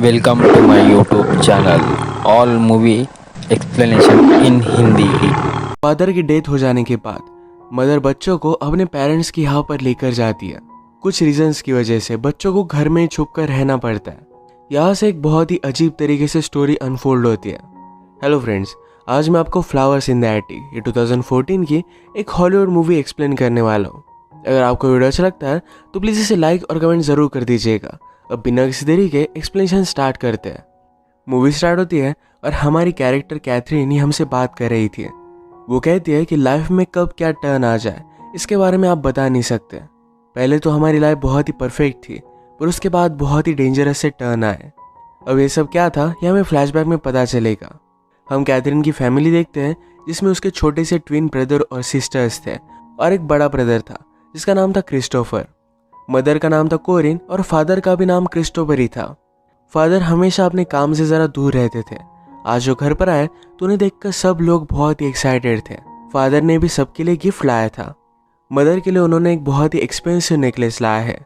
Welcome to my YouTube channel. All movie explanation in Hindi. Father की death हो जाने के बाद मदर बच्चों को अपने पेरेंट्स की यहाँ पर लेकर जाती है। कुछ रीजंस की वजह से बच्चों को घर में छुप कर रहना पड़ता है। यहाँ से एक बहुत ही अजीब तरीके से स्टोरी अनफोल्ड होती है। हेलो फ्रेंड्स, आज मैं आपको फ्लावर्स इन द एटिक ये 2014 की एक हॉलीवुड मूवी एक्सप्लेन करने वाला हूँ। अगर आपको वीडियो अच्छा लगता है तो प्लीज़ इसे लाइक और कमेंट ज़रूर कर दीजिएगा। अब बिना किसी देरी के एक्सप्लेनेशन स्टार्ट करते हैं। मूवी स्टार्ट होती है और हमारी कैरेक्टर कैथरीन ही हमसे बात कर रही थी। वो कहती है कि लाइफ में कब क्या टर्न आ जाए इसके बारे में आप बता नहीं सकते। पहले तो हमारी लाइफ बहुत ही परफेक्ट थी, पर उसके बाद बहुत ही डेंजरस से टर्न आए। अब ये सब क्या था यह हमें फ्लैशबैक में पता चलेगा। हम कैथरीन की फैमिली देखते हैं जिसमें उसके छोटे से ट्विन ब्रदर और सिस्टर्स थे और एक बड़ा ब्रदर था जिसका नाम था क्रिस्टोफर। मदर का नाम था कोरिन और फादर का भी नाम क्रिस्टोफर ही था। फादर हमेशा अपने काम से ज़रा दूर रहते थे। आज जो घर पर आए तो उन्हें देखकर सब लोग बहुत ही एक्साइटेड थे। फादर ने भी सबके लिए गिफ्ट लाया था। मदर के लिए उन्होंने एक बहुत ही एक्सपेंसिव नेकलेस लाया है।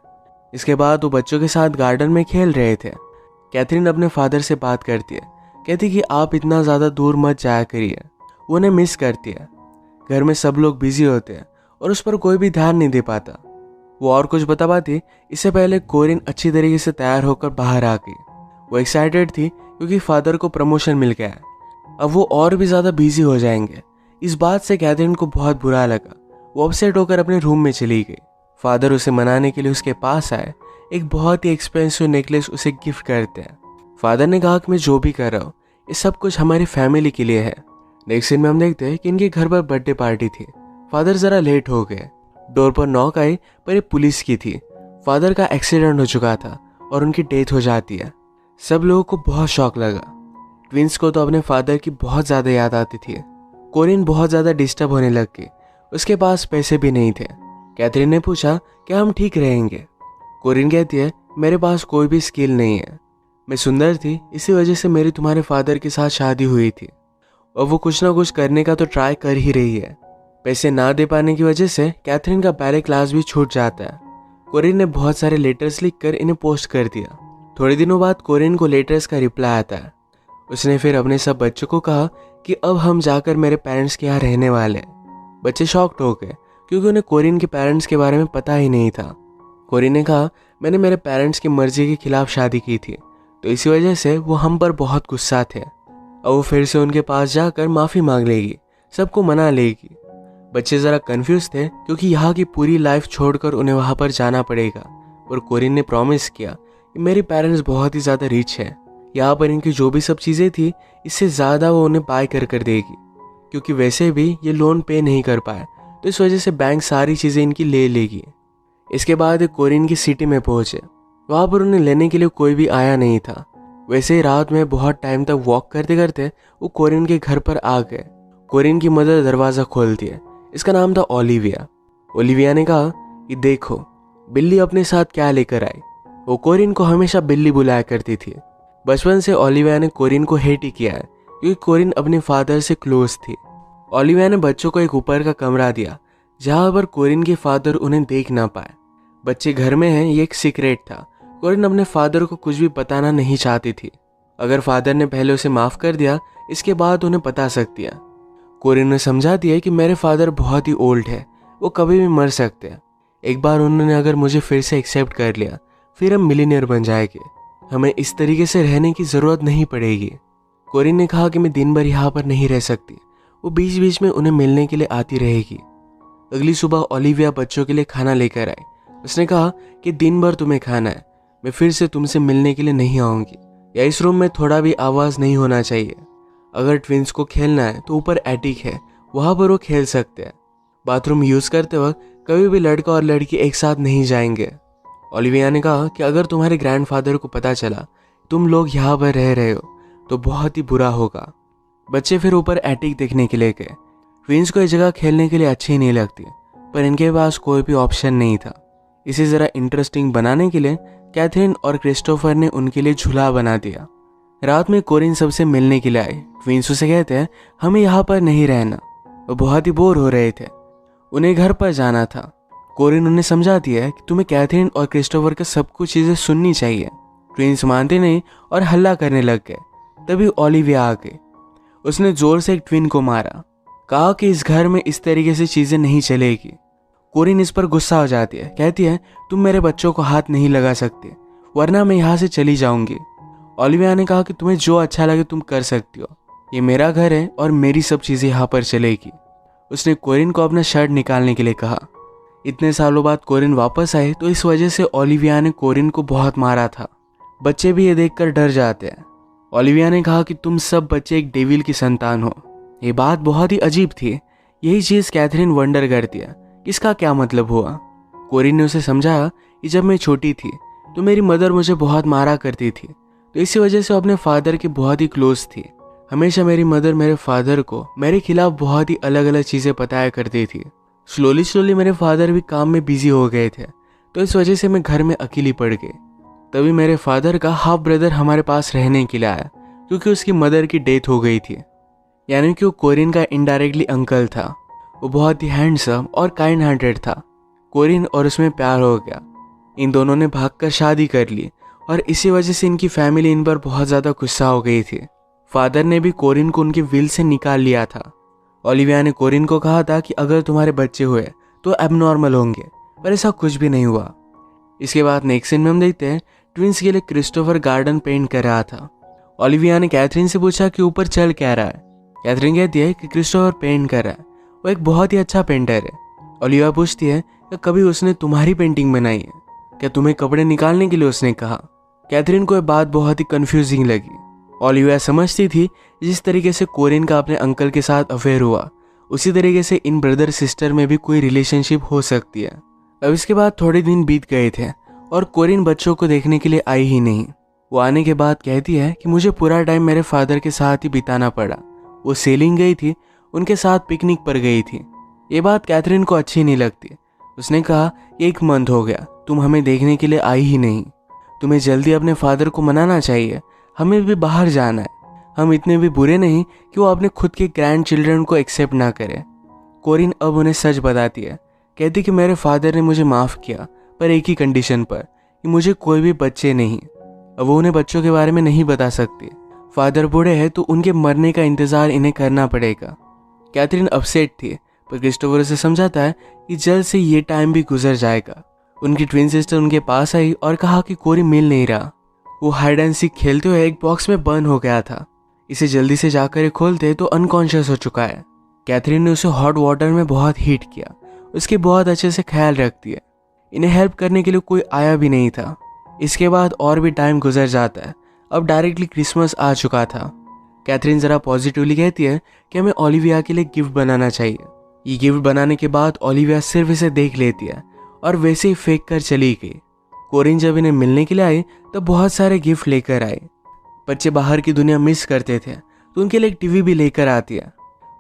इसके बाद वो बच्चों के साथ गार्डन में खेल रहे थे। कैथरीन अपने फादर से बात करती है, कहती कि आप इतना ज़्यादा दूर मत जाया करिए। वो उन्हें मिस करती है। घर में सब लोग बिजी होते हैं और उस पर कोई भी ध्यान नहीं दे पाता। वो और कुछ बता पाती इससे पहले कोरिन अच्छी तरीके से तैयार होकर बाहर आ गई। वो एक्साइटेड थी क्योंकि फादर को प्रमोशन मिल गया है। अब वो और भी ज़्यादा बिजी हो जाएंगे। इस बात से कैथरीन को बहुत बुरा लगा। वो अपसेट होकर अपने रूम में चली गई। फादर उसे मनाने के लिए उसके पास आए। एक बहुत ही एक्सपेंसिव नेकलेस उसे गिफ्ट करते हैं। फादर ने कहा कि मैं जो भी कर रहा हूँ ये सब कुछ हमारी फैमिली के लिए है। नेक्स्ट सीन में हम देखते हैं कि इनके घर पर बर्थडे पार्टी थी। फादर ज़रा लेट हो गए। डोर पर नॉक आई पर ये पुलिस की थी। फादर का एक्सीडेंट हो चुका था और उनकी डेथ हो जाती है। सब लोगों को बहुत शॉक लगा। ट्विंस को तो अपने फादर की बहुत ज़्यादा याद आती थी। कोरिन बहुत ज़्यादा डिस्टर्ब होने लग गई। उसके पास पैसे भी नहीं थे। कैथरीन ने पूछा क्या हम ठीक रहेंगे। कोरिन कहती है मेरे पास कोई भी स्किल नहीं है। मैं सुंदर थी, इसी वजह से मेरी तुम्हारे फादर के साथ शादी हुई थी और वो कुछ ना कुछ करने का तो ट्राई कर ही रही है। पैसे ना दे पाने की वजह से कैथरीन का बैले क्लास भी छूट जाता है। कोरिन ने बहुत सारे लेटर्स लिखकर इन्हें पोस्ट कर दिया। थोड़े दिनों बाद कोरिन को लेटर्स का रिप्लाई आता है। उसने फिर अपने सब बच्चों को कहा कि अब हम जाकर मेरे पेरेंट्स के यहाँ रहने वाले हैं। बच्चे शॉक्ड हो गए क्योंकि उन्हें कोरिन के पेरेंट्स के बारे में पता ही नहीं था। कोरिन ने कहा मैंने मेरे पेरेंट्स की मर्जी के खिलाफ शादी की थी, तो इसी वजह से वो हम पर बहुत गुस्सा थे। अब वो फिर से उनके पास जाकर माफ़ी मांग लेगी, सबको मना लेगी। बच्चे ज़रा कंफ्यूज थे क्योंकि यहाँ की पूरी लाइफ छोड़कर उन्हें वहाँ पर जाना पड़ेगा। और कोरिन ने प्रॉमिस किया कि मेरे पेरेंट्स बहुत ही ज़्यादा रिच हैं, यहाँ पर इनकी जो भी सब चीज़ें थी इससे ज़्यादा वो उन्हें बाय कर देगी, क्योंकि वैसे भी ये लोन पे नहीं कर पाए तो इस वजह से बैंक सारी चीज़ें इनकी ले लेगी। इसके बाद कोरिन की सिटी में पहुँचे। वहाँ पर उन्हें लेने के लिए कोई भी आया नहीं था। वैसे ही रात में बहुत टाइम तक वॉक करते करते वो कोरिन के घर पर आ गए। कोरिन की मदर दरवाज़ा खोलती है। इसका नाम था ओलिविया। ओलिविया ने कहा कि देखो बिल्ली अपने साथ क्या लेकर आई। वो कोरिन को हमेशा बिल्ली बुलाया करती थी। बचपन से ओलिविया ने कोरिन को हेट ही किया है क्योंकि कोरिन अपने फादर से क्लोज थी। ओलिविया ने बच्चों को एक ऊपर का कमरा दिया जहाँ पर कोरिन के फादर उन्हें देख ना पाए। बच्चे घर में हैं ये एक सीक्रेट था। कोरिन अपने फादर को कुछ भी बताना नहीं चाहती थी। अगर फादर ने पहले उसे माफ़ कर दिया इसके बाद उन्हें बता सकती है। कोरिन ने समझा दिया कि मेरे फादर बहुत ही ओल्ड है, वो कभी भी मर सकते हैं। एक बार उन्होंने अगर मुझे फिर से एक्सेप्ट कर लिया फिर हम मिलीनियर बन जाएंगे। हमें इस तरीके से रहने की ज़रूरत नहीं पड़ेगी। कोरिन ने कहा कि मैं दिन भर यहाँ पर नहीं रह सकती। वो बीच बीच में उन्हें मिलने के लिए आती रहेगी। अगली सुबह ओलिविया बच्चों के लिए खाना लेकर आई। उसने कहा कि दिन भर तुम्हें खाना है, मैं फिर से तुमसे मिलने के लिए नहीं आऊँगी, या इस रूम में थोड़ा भी आवाज़ नहीं होना चाहिए। अगर ट्विंस को खेलना है तो ऊपर एटिक है, वहाँ पर वो खेल सकते हैं। बाथरूम यूज़ करते वक्त कभी भी लड़का और लड़की एक साथ नहीं जाएंगे। ओलिविया ने कहा कि अगर तुम्हारे ग्रैंडफादर को पता चला तुम लोग यहाँ पर रह रहे हो तो बहुत ही बुरा होगा। बच्चे फिर ऊपर एटिक देखने के लिए गए। ट्विंस को ये जगह खेलने के लिए अच्छी नहीं लगती, पर इनके पास कोई भी ऑप्शन नहीं था। इसे ज़रा इंटरेस्टिंग बनाने के लिए कैथरीन और क्रिस्टोफर ने उनके लिए झूला बना दिया। रात में कोरिन सबसे मिलने के लिए आए। ट्विंस उसे कहते हैं हमें यहाँ पर नहीं रहना। वो बहुत ही बोर हो रहे थे, उन्हें घर पर जाना था। कोरिन उन्हें समझाती है कि तुम्हें कैथरीन और क्रिस्टोफर का सब कुछ चीज़ें सुननी चाहिए। ट्विंस मानते नहीं और हल्ला करने लग गए। तभी ओलिविया आ गई। उसने जोर से एक ट्विन को मारा, कहा कि इस घर में इस तरीके से चीजें नहीं चलेगी। कोरिन इस पर गुस्सा हो जाती है, कहती है तुम मेरे बच्चों को हाथ नहीं लगा सकते वरना मैं यहाँ से चली जाऊंगी। ओलिविया ने कहा कि तुम्हें जो अच्छा लगे तुम कर सकती हो, ये मेरा घर है और मेरी सब चीजें यहाँ पर चलेगी। उसने कोरिन को अपना शर्ट निकालने के लिए कहा। इतने सालों बाद कोरिन वापस आए तो इस वजह से ओलिविया ने कोरिन को बहुत मारा था। बच्चे भी ये देखकर डर जाते हैं। ओलिविया ने कहा कि तुम सब बच्चे एक डेविल की संतान हो। ये बात बहुत ही अजीब थी। यही चीज कैथरीन वंडर करती है, इसका क्या मतलब हुआ। कोरिन ने उसे समझाया कि जब मैं छोटी थी तो मेरी मदर मुझे बहुत मारा करती थी, तो इसी वजह से वो अपने फादर की बहुत ही क्लोज थी। हमेशा मेरी मदर मेरे फादर को मेरे खिलाफ बहुत ही अलग अलग चीज़ें बताया करती थी। स्लोली मेरे फादर भी काम में बिजी हो गए थे, तो इस वजह से मैं घर में अकेली पड़ गई। तभी मेरे फादर का हाफ ब्रदर हमारे पास रहने के लिए आया, क्योंकि उसकी मदर की डेथ हो गई थी। यानी कि वो कोरिन का इनडायरेक्टली अंकल था। वो बहुत ही हैंडसम और काइंड हार्टेड था। कोरिन और उसमें प्यार हो गया। इन दोनों ने भागकर शादी कर ली और इसी वजह से इनकी फैमिली इन पर बहुत ज़्यादा गुस्सा हो गई थी। फादर ने भी कोरिन को उनके विल से निकाल लिया था। ओलिविया ने कोरिन को कहा था कि अगर तुम्हारे बच्चे हुए तो एबनॉर्मल होंगे, पर ऐसा कुछ भी नहीं हुआ। इसके बाद नेक्स्ट सीन में हम देखते हैं ट्विंस के लिए क्रिस्टोफर गार्डन पेंट कर रहा था। ओलिविया ने कैथरीन से पूछा कि ऊपर चल क्या रहा है। कैथरीन कहती है कि क्रिस्टोफर पेंट कर रहा है, वो एक बहुत ही अच्छा पेंटर है। ओलिविया पूछती है कि कभी उसने तुम्हारी पेंटिंग बनाई है क्या, तुम्हें कपड़े निकालने के लिए उसने कहा। कैथरीन को यह बात बहुत ही कंफ्यूजिंग लगी। ओलिविया समझती थी जिस तरीके से कोरिन का अपने अंकल के साथ अफेयर हुआ, उसी तरीके से इन ब्रदर सिस्टर में भी कोई रिलेशनशिप हो सकती है। अब इसके बाद थोड़े दिन बीत गए थे और कोरिन बच्चों को देखने के लिए आई ही नहीं। वो आने के बाद कहती है कि मुझे पूरा टाइम मेरे फादर के साथ ही बिताना पड़ा। वो सेलिंग गई थी, उनके साथ पिकनिक पर गई थी। ये बात कैथरीन को अच्छी नहीं लगती। उसने कहा 1 मंथ हो गया तुम हमें देखने के लिए आई ही नहीं। तुम्हें जल्दी अपने फादर को मनाना चाहिए, हमें भी बाहर जाना है। हम इतने भी बुरे नहीं कि वो अपने खुद के ग्रैंड चिल्ड्रन को एक्सेप्ट ना करे। कोरिन अब उन्हें सच बताती है, कहती कि मेरे फादर ने मुझे माफ़ किया, पर एक ही कंडीशन पर कि मुझे कोई भी बच्चे नहीं। अब वो उन्हें बच्चों के बारे में नहीं बता सकती। फादर बूढ़े हैं तो उनके मरने का इंतज़ार इन्हें करना पड़ेगा। कैथरीन अपसेट थी, पर क्रिस्टोफर उसे समझाता है कि जल्द से ये टाइम भी गुजर जाएगा। उनकी ट्विन सिस्टर उनके पास आई और कहा कि कोरिन मिल नहीं रहा। वो हाइड एंड सीक खेलते हुए एक बॉक्स में बंद हो गया था। इसे जल्दी से जाकर खोलते तो अनकॉन्शियस हो चुका है। कैथरीन ने उसे हॉट वाटर में बहुत हीट किया, उसके बहुत अच्छे से ख्याल रखती है। इन्हें हेल्प करने के लिए कोई आया भी नहीं था। इसके बाद और भी टाइम गुजर जाता है। अब डायरेक्टली क्रिसमस आ चुका था। कैथरीन ज़रा पॉजिटिवली कहती है कि हमें ओलिविया के लिए गिफ्ट बनाना चाहिए। ये गिफ्ट बनाने के बाद ओलिविया सिर्फ इसे देख लेती है और वैसे ही फेंक कर चली गई। कोरिन जब इन्हें मिलने के लिए आई तब बहुत सारे गिफ्ट लेकर आए। बच्चे बाहर की दुनिया मिस करते थे तो उनके लिए एक टीवी भी लेकर आती है।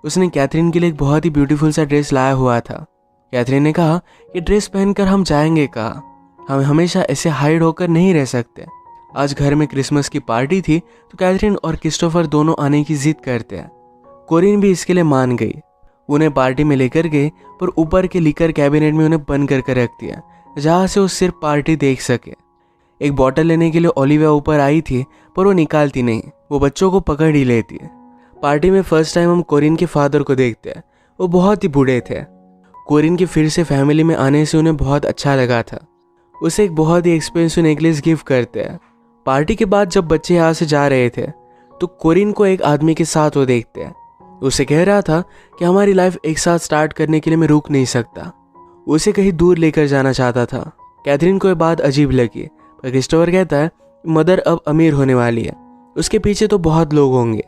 उसने कैथरीन के लिए एक बहुत ही ब्यूटीफुल सा ड्रेस लाया हुआ था। कैथरीन ने कहा कि ड्रेस पहनकर हम जाएंगे कहाँ, हम हमेशा ऐसे हाइड होकर नहीं रह सकते। आज घर में क्रिसमस की पार्टी थी तो कैथरीन और क्रिस्टोफर दोनों आने की जिद करते हैं। कोरिन भी इसके लिए मान गई। उन्हें पार्टी में लेकर गए, पर ऊपर के लिकर कैबिनेट में उन्हें बंद करके रख दिया, जहाँ से वो सिर्फ पार्टी देख सके। एक बॉटल लेने के लिए ओलिविया ऊपर आई थी, पर वो निकालती नहीं, वो बच्चों को पकड़ ही लेती है। पार्टी में फर्स्ट टाइम हम कोरिन के फादर को देखते हैं। वो बहुत ही बूढ़े थे। कोरिन के फिर से फैमिली में आने से उन्हें बहुत अच्छा लगा था। उसे एक बहुत ही एक्सपेंसिव नेकलेस गिफ्ट करते हैं। पार्टी के बाद जब बच्चे यहाँ से जा रहे थे तो कोरिन को एक आदमी के साथ वो देखते हैं। उसे कह रहा था कि हमारी लाइफ एक साथ स्टार्ट करने के लिए मैं रुक नहीं सकता। उसे कहीं दूर लेकर जाना चाहता था। कैथरीन को ये बात अजीब लगी, पर क्रिस्टोफर कहता है मदर अब अमीर होने वाली है, उसके पीछे तो बहुत लोग होंगे।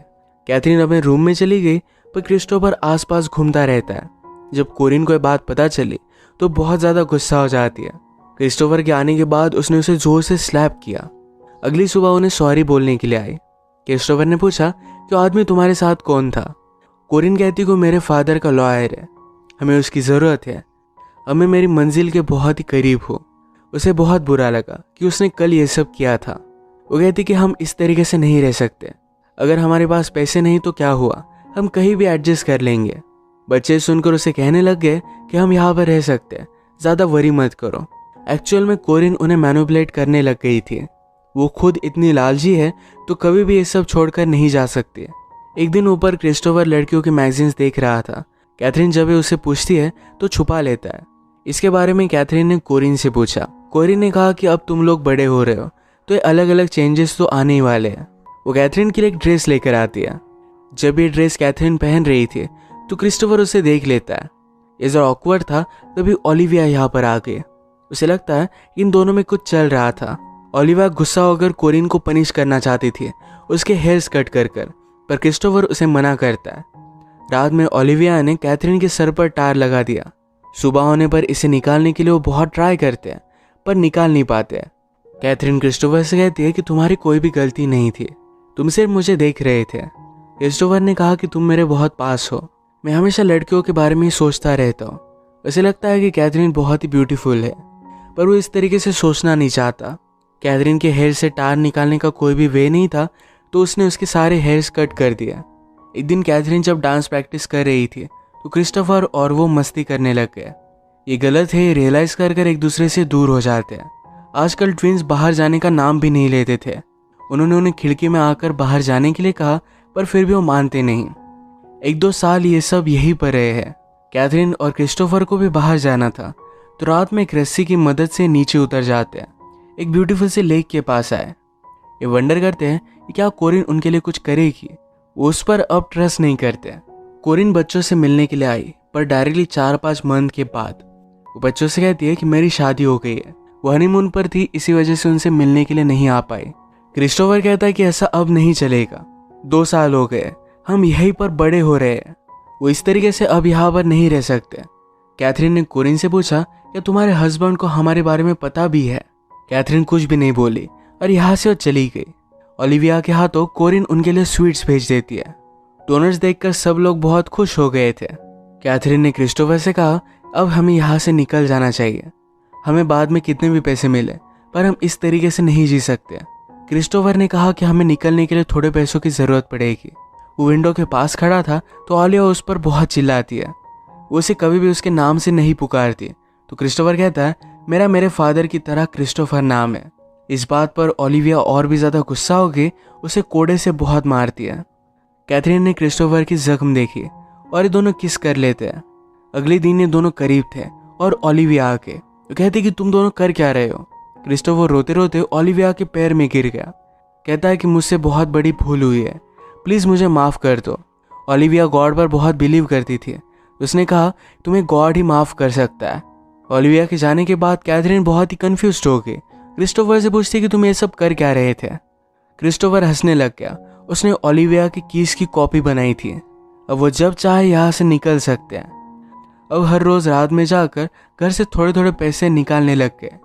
कैथरीन अपने रूम में चली गई, पर क्रिस्टोफर आसपास घूमता रहता है। जब कोरिन को ये बात पता चली तो बहुत ज़्यादा गुस्सा हो जाती है। क्रिस्टोफर के आने के बाद उसने उसे जोर से स्लैप किया। अगली सुबह उन्हें सॉरी बोलने के लिए आई। क्रिस्टोफर ने पूछा कि आदमी तुम्हारे साथ कौन था। कोरिन कहती को मेरे फादर का लॉयर है, हमें उसकी ज़रूरत है, हमें मेरी मंजिल के बहुत ही करीब हो। उसे बहुत बुरा लगा कि उसने कल ये सब किया था। वो कहती कि हम इस तरीके से नहीं रह सकते, अगर हमारे पास पैसे नहीं तो क्या हुआ, हम कहीं भी एडजस्ट कर लेंगे। बच्चे सुनकर उसे कहने लग गए कि हम यहाँ पर रह सकते हैं, ज़्यादा वरी मत करो। एक्चुअल में कोरिन उन्हें मैनिपुलेट करने लग गई थी। वो खुद इतनी लालची है तो कभी भी ये सब छोड़कर नहीं जा सकती। एक दिन ऊपर क्रिस्टोफर लड़कियों के मैगजीन्स देख रहा था। कैथरीन जब ये उसे पूछती है तो छुपा लेता है। इसके बारे में कैथरीन ने कोरिन से पूछा। कोरिन ने कहा कि अब तुम लोग बड़े हो रहे हो तो ये अलग अलग चेंजेस तो आने ही वाले हैं। वो कैथरीन के लिए एक ड्रेस लेकर आती है। जब ये ड्रेस कैथरीन पहन रही थी तो क्रिस्टोफर उसे देख लेता है। ये जरा ऑकवर्ड था तभी ओलिविया यहाँ पर आ गई। उसे लगता है इन दोनों में कुछ चल रहा था। ओलिविया गुस्सा होकर कोरिन को पनिश करना चाहती थी, उसके हेयर्स कट कर पर क्रिस्टोफर उसे मना करता है। रात में ओलिविया ने कैथरीन के सर पर टार लगा दिया। सुबह होने पर इसे निकालने के लिए वो बहुत ट्राई करते हैं पर निकाल नहीं पाते। कैथरीन क्रिस्टोफर से कहती है कि तुम्हारी कोई भी गलती नहीं थी, तुम सिर्फ मुझे देख रहे थे। क्रिस्टोफर ने कहा कि तुम मेरे बहुत पास हो, मैं हमेशा लड़कियों के बारे में ही सोचता रहता हूँ। उसे लगता है कि कैथरीन बहुत ही ब्यूटीफुल है पर वो इस तरीके से सोचना नहीं चाहता। कैथरीन के हेयर से टार निकालने का कोई भी वे नहीं था तो उसने उसके सारे हेयर्स कट कर दिया। एक दिन कैथरीन जब डांस प्रैक्टिस कर रही थी तो क्रिस्टोफर और वो मस्ती करने लग गए। ये गलत है, रियलाइज कर एक दूसरे से दूर हो जाते हैं। आजकल ट्विंस बाहर जाने का नाम भी नहीं लेते थे। उन्होंने उन्हें खिड़की में आकर बाहर जाने के लिए कहा पर फिर भी वो मानते नहीं। 1-2 साल ये सब यहीं पर रहे हैं। कैथरीन और क्रिस्टोफर को भी बाहर जाना था तो रात में एक रस्सी की मदद से नीचे उतर जाते हैं। एक ब्यूटीफुल से लेक के पास आए। ये वंडर करते हैं कि क्या कोरिन उनके लिए कुछ करेगी। वो उस पर अब ट्रस्ट नहीं करते। कोरिन बच्चों से मिलने के लिए आई पर डायरेक्टली 4-5 मंथ के बाद वो बच्चों से कहती है कि मेरी शादी हो गई है। वो हनीमून पर थी, इसी वजह से उनसे मिलने के लिए नहीं आ पाई। क्रिस्टोफर कहता है कि ऐसा अब नहीं चलेगा, 2 साल हो गए, हम यहीं पर बड़े हो रहे हैं, वो इस तरीके से अब यहाँ पर नहीं रह सकते। कैथरीन ने कोरिन से पूछा क्या तुम्हारे हस्बैंड को हमारे बारे में पता भी है। कैथरीन कुछ भी नहीं बोली और यहाँ से वो चली गई। ओलिविया के हाथों कोरिन उनके लिए स्वीट्स भेज देती है। डोनट्स देखकर सब लोग बहुत खुश हो गए थे। कैथरीन ने क्रिस्टोफर से कहा अब हमें यहाँ से निकल जाना चाहिए, हमें बाद में कितने भी पैसे मिले पर हम इस तरीके से नहीं जी सकते। क्रिस्टोफर ने कहा कि हमें निकलने के लिए थोड़े पैसों की ज़रूरत पड़ेगी। वो विंडो के पास खड़ा था तो ओलिविया उस पर बहुत चिल्लाती है। वो उसे कभी भी उसके नाम से नहीं पुकारती तो क्रिस्टोफर कहता है मेरे फादर की तरह क्रिस्टोफर नाम है। इस बात पर ओलिविया और भी ज़्यादा गुस्सा होकर उसे कोड़े से बहुत मारती है। कैथरीन ने क्रिस्टोफर की जख्म देखी और ये दोनों किस कर लेते हैं। अगले दिन ये दोनों करीब थे और ओलिविया आके तो कहती कि तुम दोनों कर क्या रहे हो। क्रिस्टोफर रोते रोते ओलिविया के पैर में गिर गया। कहता है कि मुझसे बहुत बड़ी भूल हुई है, प्लीज़ मुझे माफ़ कर दो। ओलिविया गॉड पर बहुत बिलीव करती थी। उसने कहा तुम्हें गॉड ही माफ़ कर सकता है। ओलिविया के जाने के बाद कैथरीन बहुत ही कन्फ्यूज्ड हो गई। क्रिस्टोफर से पूछती कि तुम ये सब कर क्या रहे थे। क्रिस्टोफर हंसने लग गया। उसने ओलिविया की कीज की कॉपी बनाई थी। अब वो जब चाहे यहाँ से निकल सकते हैं। अब हर रोज़ रात में जाकर घर से थोड़े थोड़े पैसे निकालने लग गए।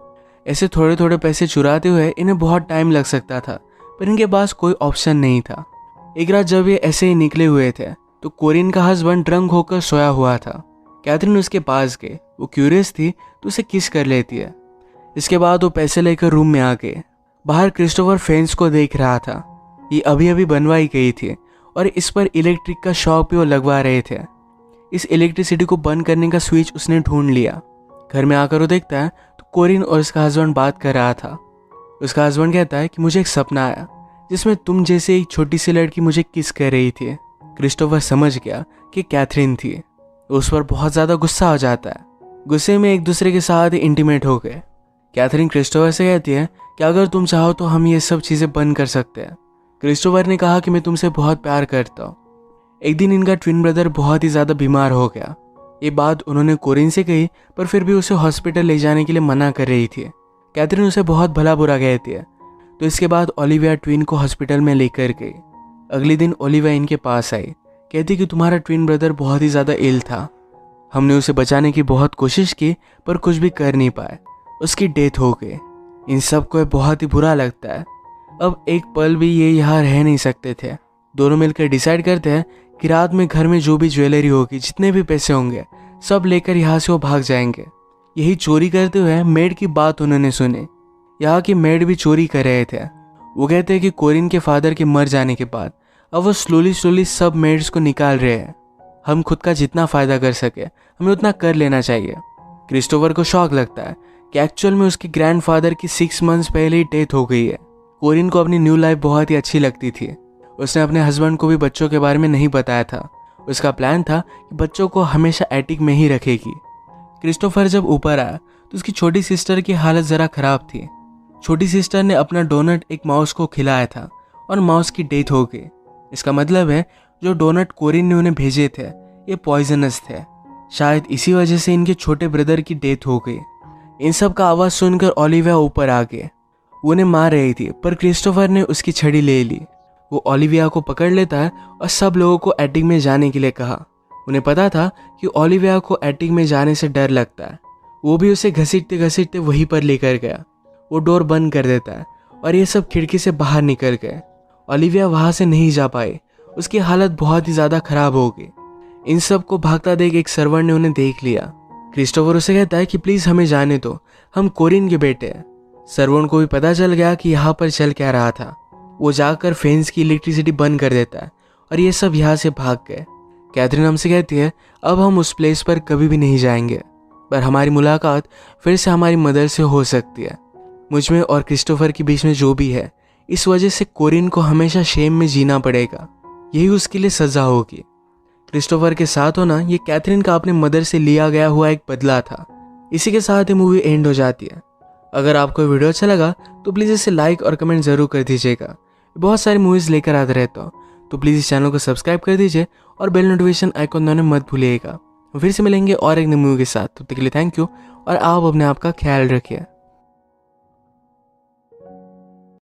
ऐसे थोड़े थोड़े पैसे चुराते हुए इन्हें बहुत टाइम लग सकता था पर इनके पास कोई ऑप्शन नहीं था। एक रात जब ये ऐसे ही निकले हुए थे तो कोरिन का हस्बैंड ड्रंक होकर सोया हुआ था। कैथरीन उसके पास गई। वो क्यूरियस थी तो उसे किस कर लेती है। इसके बाद वो पैसे लेकर रूम में आ गए। बाहर क्रिस्टोफर फेंस को देख रहा था। ये अभी अभी बनवाई गई थी और इस पर इलेक्ट्रिक का शॉक भी वो लगवा रहे थे। इस इलेक्ट्रिसिटी को बंद करने का स्विच उसने ढूंढ लिया। घर में आकर वो देखता है तो कोरिन और उसका हस्बैंड बात कर रहा था। उसका हस्बैंड कहता है कि मुझे एक सपना आया जिसमें तुम जैसे एक छोटी सी लड़की मुझे किस कर रही थी। क्रिस्टोफर समझ गया कि कैथरीन थी। उस पर बहुत ज़्यादा गुस्सा हो जाता है। गुस्से में एक दूसरे के साथ इंटीमेट हो गए। कैथरीन क्रिस्टोफर से कहती है कि अगर तुम चाहो तो हम ये सब चीज़ें बंद कर सकते हैं। क्रिस्टोफर ने कहा कि मैं तुमसे बहुत प्यार करता हूँ। एक दिन इनका ट्विन ब्रदर बहुत ही ज़्यादा बीमार हो गया। ये बात उन्होंने कोरिन से कही पर फिर भी उसे हॉस्पिटल ले जाने के लिए मना कर रही थी। कैथरीन उसे बहुत भला बुरा कहती है तो इसके बाद ओलिविया ट्विन को हॉस्पिटल में लेकर गई। अगले दिन ओलिविया इनके पास आई। कहती कि तुम्हारा ट्विन ब्रदर बहुत ही ज़्यादा इल था, हमने उसे बचाने की बहुत कोशिश की पर कुछ भी कर नहीं पाए, उसकी डेथ हो गई। इन सब को बहुत ही बुरा लगता है। अब एक पल भी ये यहाँ रह नहीं सकते थे। दोनों मिलकर डिसाइड करते हैं कि रात में घर में जो भी ज्वेलरी होगी, जितने भी पैसे होंगे, सब लेकर यहाँ से वो भाग जाएंगे। यही चोरी करते हुए मेड की बात उन्होंने सुनी। यहाँ की मेड भी चोरी कर रहे थे। वो कहते हैं कि कोरिन के फादर के मर जाने के बाद अब वो स्लोली सब मेड्स को निकाल रहे हैं। हम खुद का जितना फ़ायदा कर सके हमें उतना कर लेना चाहिए। क्रिस्टोफर को शौक लगता है कि एक्चुअल में उसके ग्रैंडफादर की 6 मंथ्स पहले ही डेथ हो गई है। कोरिन को अपनी न्यू लाइफ बहुत ही अच्छी लगती थी। उसने अपने हस्बैंड को भी बच्चों के बारे में नहीं बताया था। उसका प्लान था कि बच्चों को हमेशा एटिक में ही रखेगी। क्रिस्टोफर जब ऊपर आया तो उसकी छोटी सिस्टर की हालत ज़रा ख़राब थी। छोटी सिस्टर ने अपना डोनट एक माउस को खिलाया था और माउस की डेथ हो गई। इसका मतलब है जो डोनट कोरिन ने उन्हें भेजे थे ये पॉइजनस थे। शायद इसी वजह से इनके छोटे ब्रदर की डेथ हो गई। इन सब का आवाज़ सुनकर ओलिविया ऊपर आ गए। वो उन्हें मार रही थी पर क्रिस्टोफर ने उसकी छड़ी ले ली। वो ओलिविया को पकड़ लेता है और सब लोगों को एटिक में जाने के लिए कहा। उन्हें पता था कि ओलिविया को एटिक में जाने से डर लगता है। वो भी उसे घसीटते घसीटते वहीं पर लेकर गया। वो डोर बंद कर देता है और ये सब खिड़की से बाहर निकल गए। ओलिविया वहाँ से नहीं जा पाई। उसकी हालत बहुत ही ज़्यादा खराब हो गई। इन सब को भागता देख एक सर्वर ने उन्हें देख लिया। क्रिस्टोफर उसे कहता है कि प्लीज़ हमें जाने दो, हम कोरिन के बेटे हैं। सर्वर को भी पता चल गया कि यहाँ पर चल क्या रहा था। वो जाकर फेंस की इलेक्ट्रिसिटी बंद कर देता है और ये सब यहाँ से भाग गए। कैथरीन हमसे कहती है अब हम उस प्लेस पर कभी भी नहीं जाएंगे, पर हमारी मुलाकात फिर से हमारी मदर से हो सकती है। मुझ में और क्रिस्टोफर के बीच में जो भी है, इस वजह से कोरिन को हमेशा शेम में जीना पड़ेगा। यही उसके लिए सज़ा होगी। क्रिस्टोफर के साथ होना ये कैथरीन का अपने मदर से लिया गया हुआ एक बदला था। इसी के साथ ये मूवी एंड हो जाती है। अगर आपको वीडियो अच्छा लगा तो प्लीज़ इसे लाइक और कमेंट ज़रूर कर दीजिएगा। बहुत सारी मूवीज़ लेकर आते रहता हूँ, तो प्लीज़ इस चैनल को सब्सक्राइब कर दीजिए और बेल नोटिफिकेशन आइकॉन दबाना मत भूलिएगा। फिर से मिलेंगे और एक नई मूवी के साथ। तब तक के लिए थैंक यू और आप अपने आप का ख्याल रखिए।